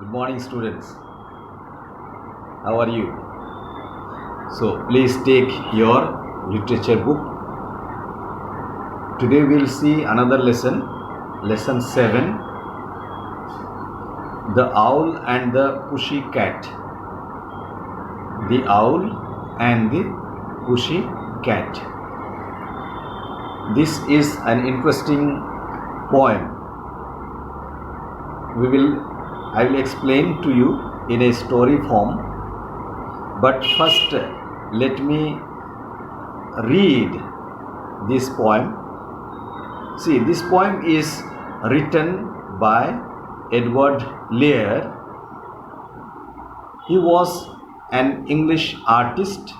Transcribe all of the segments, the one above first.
Good morning, students. How are you? So, please take your literature book. Today we'll see another lesson, lesson 7, The Owl and the Pushy Cat. The Owl and the Pushy Cat. This is an interesting poem. I will explain to you in a story form, but first let me read this poem. See, this poem is written by Edward Lear. He was an English artist,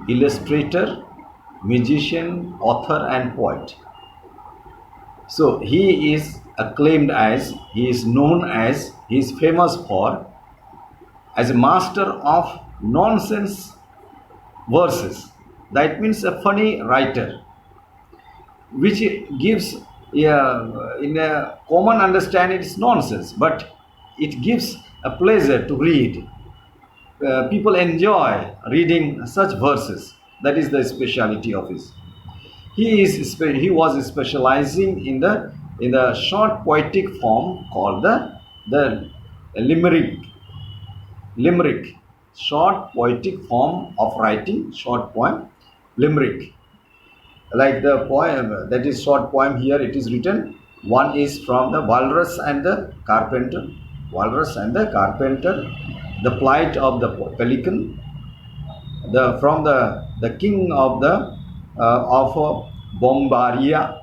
illustrator, musician, author and poet. So he is famous for as a master of nonsense verses. That means a funny writer, which gives in a common understanding it's nonsense, but it gives a pleasure to read. People enjoy reading such verses. That is the speciality of his. He was specializing in the short poetic form called the limerick. Short poetic form of writing, short poem, limerick. Like the poem, that is short poem here, it is written. One is from the Walrus and the Carpenter. The Plight of the Pelican. From the King of Bombaria.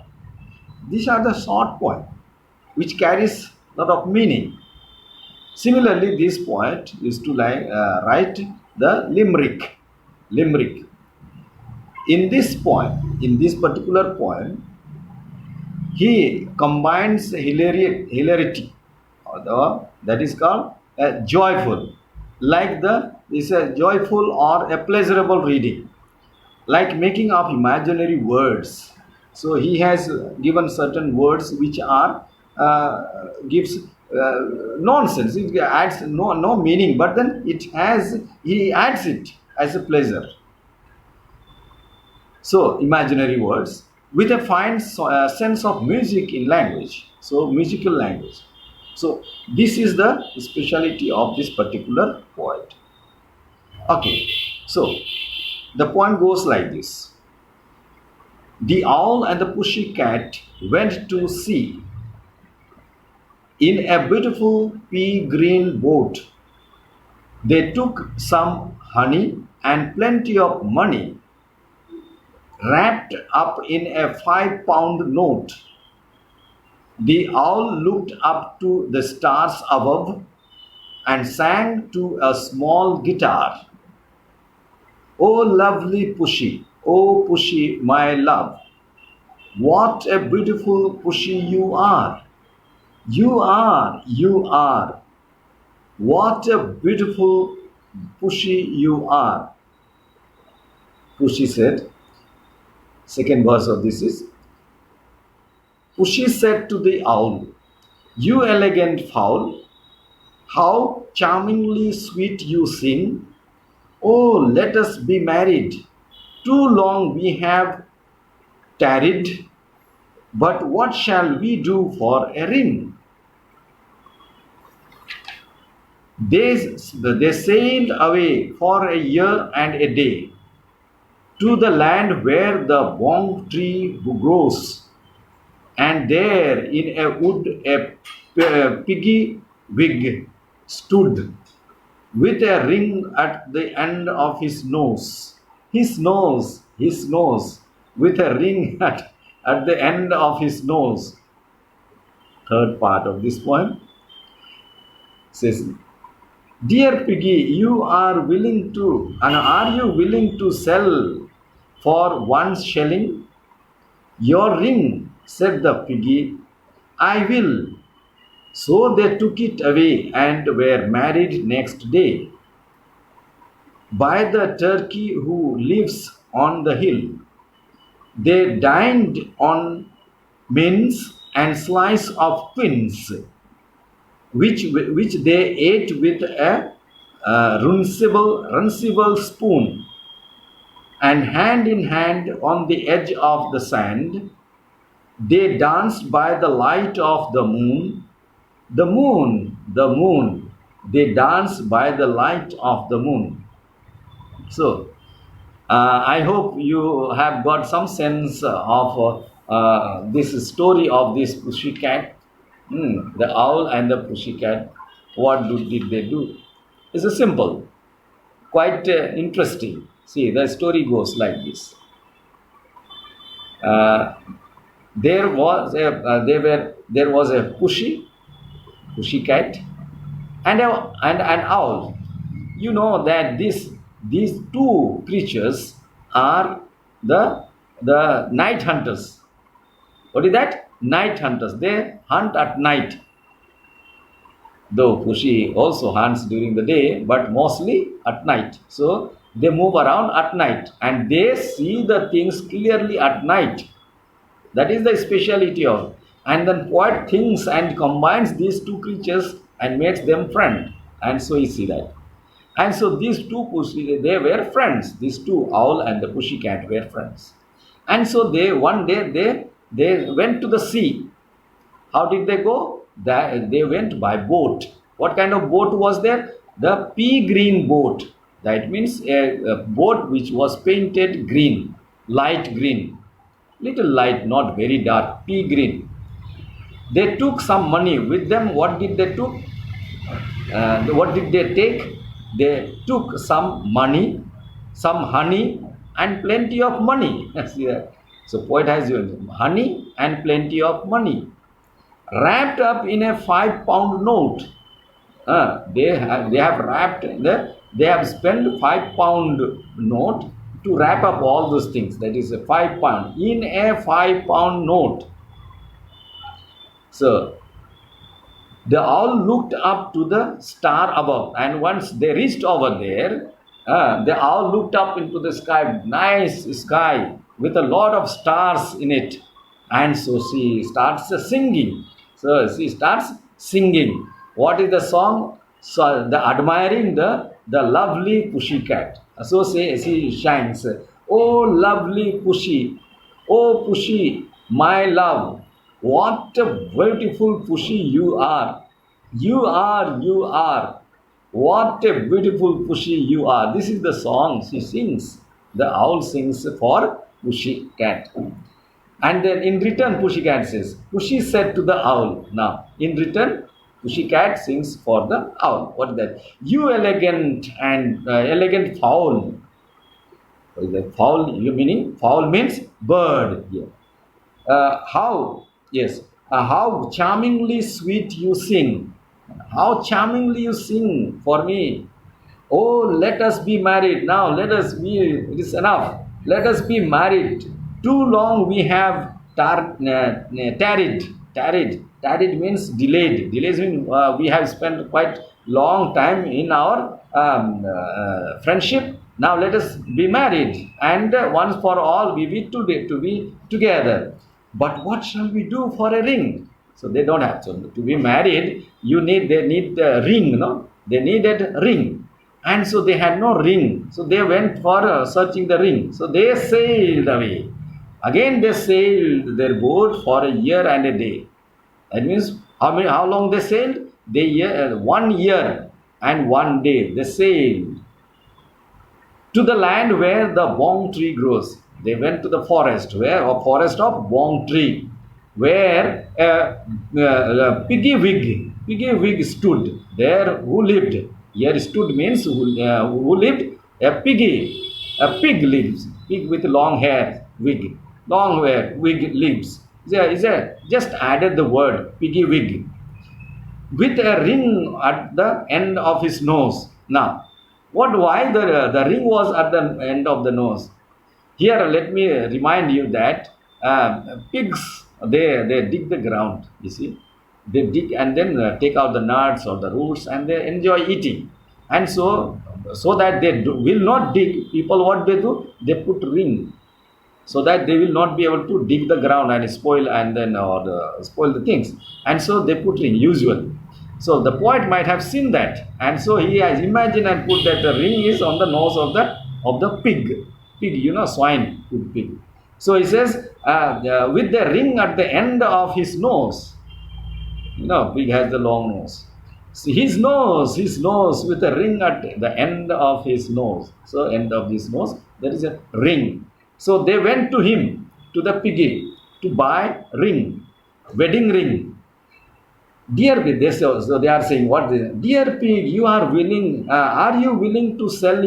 These are the short poem which carries lot of meaning. Similarly, this poet used to write the limerick. In this particular poem, he combines hilarity, that is called joyful, is a joyful or a pleasurable reading, like making up imaginary words. So he has given certain words which are gives nonsense. It adds no meaning, but then he adds it as a pleasure. So imaginary words with a fine sense of music in language. So musical language. So this is the speciality of this particular poet. Okay, so the poem goes like this. The owl and the pushy cat went to sea in a beautiful pea-green boat. They took some honey and plenty of money wrapped up in a 5-pound note. The owl looked up to the stars above and sang to a small guitar. Oh lovely Pushy, oh Pushy, my love, what a beautiful Pushy you are. You are. What a beautiful Pushy you are. Pushy said. Second verse of this is, Pushy said to the owl, you elegant fowl, how charmingly sweet you sing. Oh, let us be married. Too long we have tarried, but what shall we do for a ring? They sailed away for a year and a day to the land where the bong tree grows, and there in a wood a piggy wig stood with a ring at the end of his nose. His nose, with a ring at the end of his nose. Third part of this poem says, Dear Piggy, are you willing to sell for 1 shilling? Your ring, said the piggy. I will. So they took it away and were married next day. By the turkey who lives on the hill, they dined on mince and slice of quince. which they ate with a runcible spoon, and hand in hand on the edge of the sand, they danced by the light of the moon. The moon, they danced by the light of the moon. So, I hope you have got some sense of this story of this pussycat, the owl and the pussycat. Did they do? It's a simple, quite interesting. See, the story goes like this. Uh, there was a pussycat, and an owl. You know that these two creatures are the night hunters. What is that? Night hunters. They hunt at night. Though Pushi also hunts during the day, but mostly at night. So they move around at night and they see the things clearly at night. That is the speciality of. And then poet thinks and combines these two creatures and makes them friend. And so you see that. And so these two pussy, they were friends. These two, owl and the pushy cat, were friends. And so they one day they went to the sea. How did they go? They went by boat. What kind of boat was there? The pea green boat. That means a boat which was painted green, light green, little light, not very dark, pea green. They took some money with them. What did they took? What did they take? They took some money, some honey, and plenty of money. See that? So poet has used honey and plenty of money, wrapped up in a 5 pound note. They have wrapped they have spent 5 pound note to wrap up all those things. That is a 5 pound in a 5 pound note. So the owl looked up to the star above, and once they reached over there, the owl looked up into the sky, nice sky with a lot of stars in it, and so she starts singing. So she starts singing. What is the song? So the admiring the lovely pussycat. So she shines. Oh lovely pussy, oh pussy, my love. What a beautiful pussy you are. You are, you are. What a beautiful pussy you are. This is the song she sings. The owl sings for pussy cat. And then in return, pussy cat says, pussy said to the owl. Now, in return, pussy cat sings for the owl. What is that? You elegant and elegant fowl. What is that? Fowl, you meaning? Fowl means bird here. How, yes, how charmingly sweet you sing. How charmingly you sing for me. Oh, let us be married. Now, let us be, it is enough. Let us be married. Too long we have tarried. Tarried means delayed. Delays means we have spent quite long time in our friendship. Now let us be married, and once for all we be to be together. But what shall we do for a ring? So they don't have to be married. They need a ring, no? They needed a ring, and so they had no ring. So they went for searching the ring. So they sailed away. Again they sailed their boat for a year and a day. That means how long they sailed? 1 year and 1 day they sailed to the land where the bong tree grows. They went to the forest, a forest of bong tree, where a piggy wig stood there. Who lived? Here stood means who lived? A pig lives. Pig with long hair, wig, long hair, wig lives. Just added the word piggy wig with a ring at the end of his nose. Now, why the ring was at the end of the nose? Here, let me remind you that pigs, they dig the ground, you see. They dig and then take out the nuts or the roots and they enjoy eating. And so that they will not dig, people what they do? They put ring so that they will not be able to dig the ground and spoil and then spoil the things. And so they put ring usually. So the poet might have seen that, and so he has imagined and put that the ring is on the nose of the pig. Pig, swine, pig. So he says, with the ring at the end of his nose. Pig has the long nose. See, his nose with a ring at the end of his nose. So, end of his nose, there is a ring. So, they went to him, to the piggy, to buy ring, wedding ring. Dear pig, so they are saying, dear pig, you are willing, are you willing to sell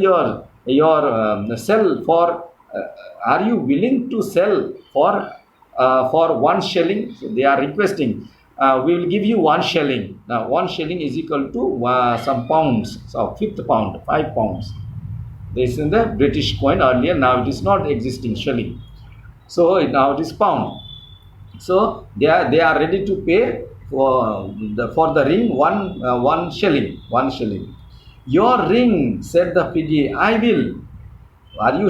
sell for, are you willing to sell for 1 shilling? So they are requesting, we will give you 1 shilling. Now 1 shilling is equal to some pounds, so fifth pound, 5 pounds. This is in the British coin earlier, now it is not existing shilling. So now it is pound. So they are ready to pay for the ring 1 shilling. 1 shilling. Your ring, said the piggy, I will. Are you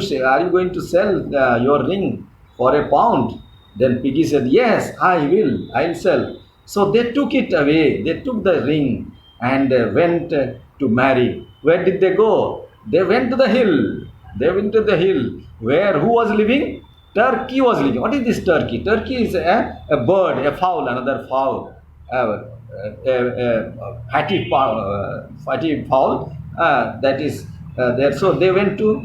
going to sell your ring for a pound? Then piggy said, yes, I'll sell. So they took it away. They took the ring and went to marry. Where did they go? They went to the hill. They went to the hill. Who was living? Turkey was living. What is this turkey? Turkey is a bird, a fowl, another fowl. Fatty fowl that is there. So they went to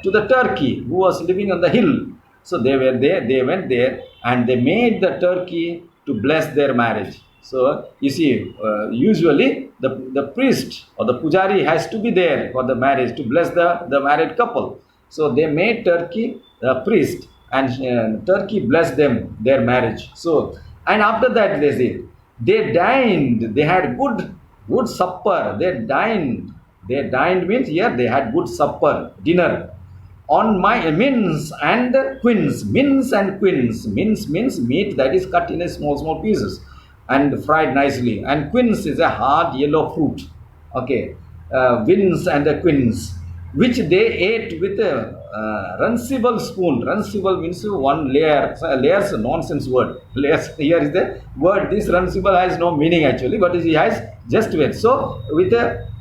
the turkey who was living on the hill. So they were there. They went there and they made the turkey to bless their marriage. So you see, usually the priest or the pujari has to be there for the marriage to bless the married couple. So they made turkey the priest, and turkey blessed them their marriage. So, and after that they dined. They had good supper. They dined. They dined means here they had good supper, dinner. On my mince and quince. Mince and quince. Mince means meat that is cut in a small pieces and fried nicely. And quince is a hard yellow fruit. Okay, mince and a quince, which they ate with a runcible spoon. Runcible means one layer. So layers, nonsense word. Layers. Here is the word. This runcible has no meaning actually, but it has just weight. So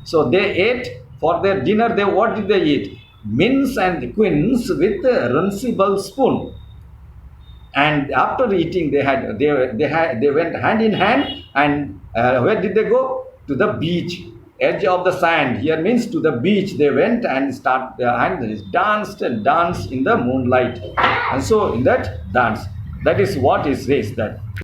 so they ate for their dinner. What did they eat? Mince and quince with a runcible spoon. And after eating, they went hand in hand. And where did they go? To the beach, edge of the sand. Here means to the beach. They went and danced in the moonlight. And so in that dance, that is what it says that